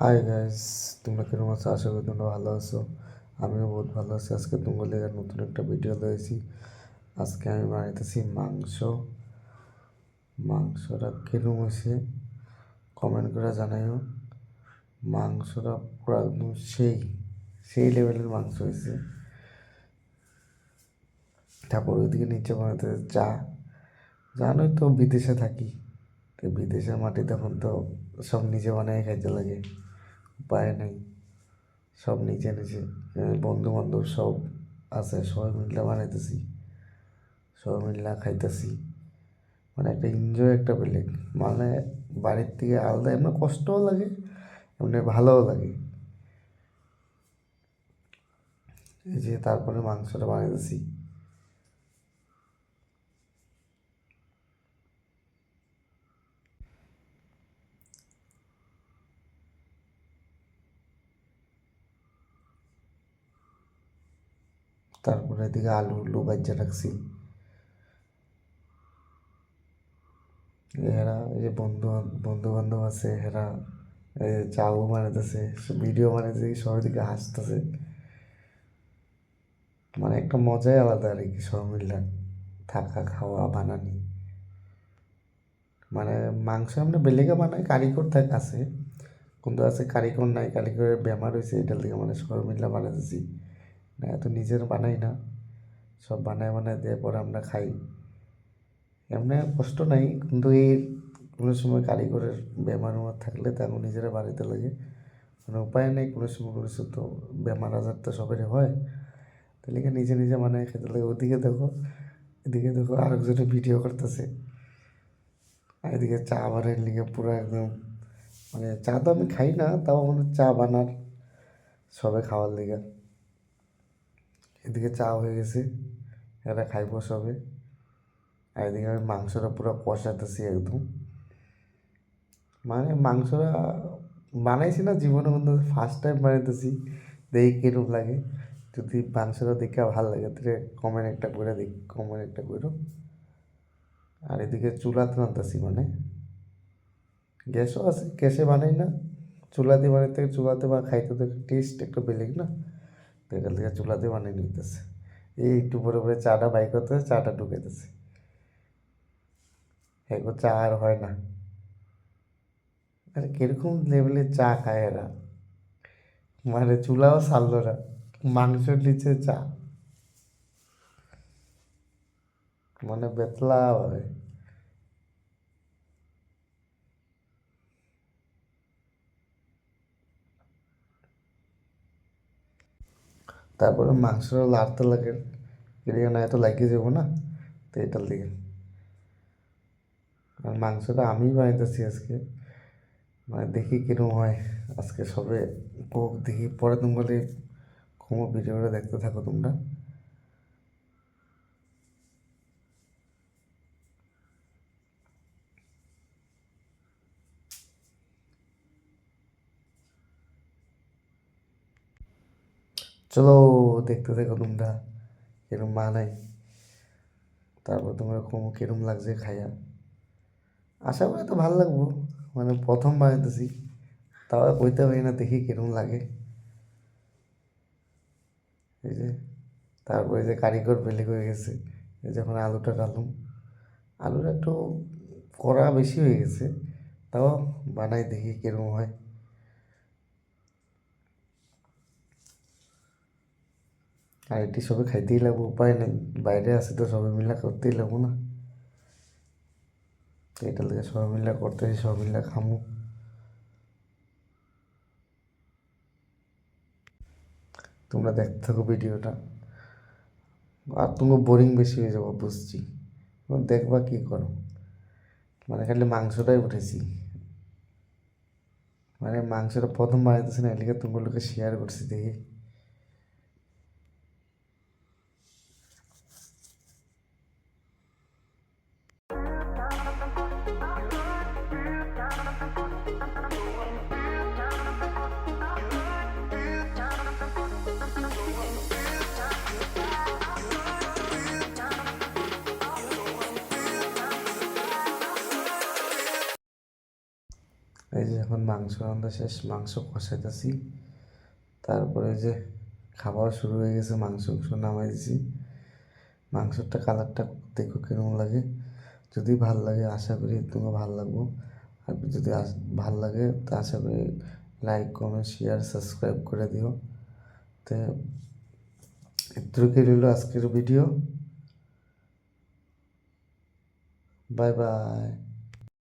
Hi guys, তোমরা কিরকম আছো? আশা করি তোমরা ভালো আছো। আমিও বহুত ভালো আছি। আজকে তোমার লেগে নতুন একটা ভিডিও লয়েছি। আজকে আমি বানাইতেছি মাংসটা কিরকম হয়েছে কমেন্ট করে জানাইও। মাংসটা পুরো একদম সেই লেভেলের মাংস হয়েছে। তারপর ওইদিকে নিচে বানাইতেছে জানোই তো বিদেশে থাকি, তো বিদেশের মাটি তখন তো সব নিজে বানাই খাইতে লাগে, উপায় নেই। সব নিজে নিজে বন্ধু বান্ধব সব আছে, সবাই মিলে বানাইতেছি, সবাই মিলে খাইতেছি। মানে একটা এনজয় একটা বেলেগ, মানে বাড়ির থেকে আলাদা, এমনি কষ্টও লাগে, এমনি ভালোও লাগে। এই যে তারপরে মাংসটা বানাইতেছি। তারপরে এদিকে আলু ভাজা রাখছি। এরা এই যে বন্ধু বান্ধব আছে, এরা এই যে চাউ বানাইতেছে, ভিডিও বানাইতেছে, সবাই দিকে হাসতেছে। মানে একটা মজাই আলাদা আর কি, সব মিলে থাকা খাওয়া বানানি। মানে মাংস আমরা বেলেগে বানাই, কারিগর থাকে আছে, কিন্তু আছে কারিগর নাই, কারিগরের বেমার হয়েছে, এটার দিকে মানে সবাই মিলে বানাইতেছি। না এত নিজের বানাই না, সব বানায় দিয়ে পরে আমরা খাই। এমনি কষ্ট নাই, কিন্তু এই কোনো সময় কারিগরের বেমার থাকলে তখন নিজেরা বাড়িতে লাগে। মানে উপায় নেই, কোনো সময় কোনো কিছু তো বেমার আজার তো সবারই হয়, তাহলে নিজে নিজে বানায় খেতে লাগে। এদিকে দেখো আরেকজনে ভিডিও করতেছে, আর এদিকে চা বানার লিগে পুরো একদম, মানে চা তো আমি খাই না, তাও মানে চা বানার সবে খাওয়ার লিগে। এদিকে চা হয়ে গেছে, এরা খাইব সবে। আর এদিকে আমি মাংসটা পুরো কষাতেছি একদম। মানে মাংসটা বানাইছি না জীবনে, কিন্তু ফার্স্ট টাইম বানাইতেছি, দেখি কিরকম লাগে। যদি মাংসটা দেখে ভালো লাগে তাহলে কমেন্ট একটা করো। আর এদিকে চুলাতে রান্তাছি, মানে গ্যাসও আছে, গ্যাসে বানাই না, চুলাতে বানাইতে, চুলাতে বা খাইতে তো টেস্ট একটু বেলেগ না, তো এটার থেকে চুলাতে বানিয়ে নিতেছে। এই একটু পরে চাটা বাই করতেছে, চাটা ঢুকাইতেছে। এরপর চা আর হয় না। আরে কিরকম লেভেলের চা খায় এরা, মানে চুলাও সারলো না, মাংসের নিচে চা, মানে বেতলা হবে। তারপরে মাংসটা লাড়তে লাগে, এদিকে না এত লাগিয়ে যাবো না, তো এটার দিকে। আর মাংসটা আমি বানাইতেছি আজকে, মানে দেখি কিরকম হয়। আজকে সবে কোক দেখি, পরে তোমরা কোনো ভিডিওটা দেখতে থাকো তোমরা। চলো দেখতে থাকো তোমরা কিরম বানাই, তারপর তোমরা কিরম লাগছে খাইয়া। আশা করি তো ভালো লাগবো, মানে প্রথম বানাইতেছি, তাও কইতে পারি না, দেখি কিরম লাগে। এই যে তারপরে যে কারিগর বেলে হয়ে গেছে, এই যখন আলুটা ডালুম, আলুটা একটু কড়া বেশি হয়ে গেছে, তাও বানাই দেখি কিরম হয়। আর এটি সবে খাইতেই লাগবো, উপায় নেই, বাইরে আসি তো সবাই মিলে করতেই লাগবো না, তো এটার লিগে সবাই মিলে করতেছি, সবাই মিলে খামু। তোমরা দেখতে থাকো ভিডিওটা, আর তুমি বোরিং বেশি হয়ে যাবো বুঝছি, দেখবা কি করো, মানে খালি মাংসটাই উঠেছি। মানে মাংসটা প্রথম বানাইতেছি না, এলিগে তোমাগুলোকে শেয়ার করছি দেখি। এই যে এখন মাংস রান্না শেষ, মাংস কষাইতেছি। তারপরে যে খাওয়া শুরু হয়ে গেছে, মাংস নামাই দিছি। মাংসটা কালারটা দেখো কিরকম লাগে। যদি ভাল লাগে আশা করি তোমার ভাল লাগবো। আর যদি ভাল লাগে তা আশা করি লাইক কমেন্ট শেয়ার সাবস্ক্রাইব করে দিও। তো এটুকুই রইল আজকের ভিডিও। Bye bye.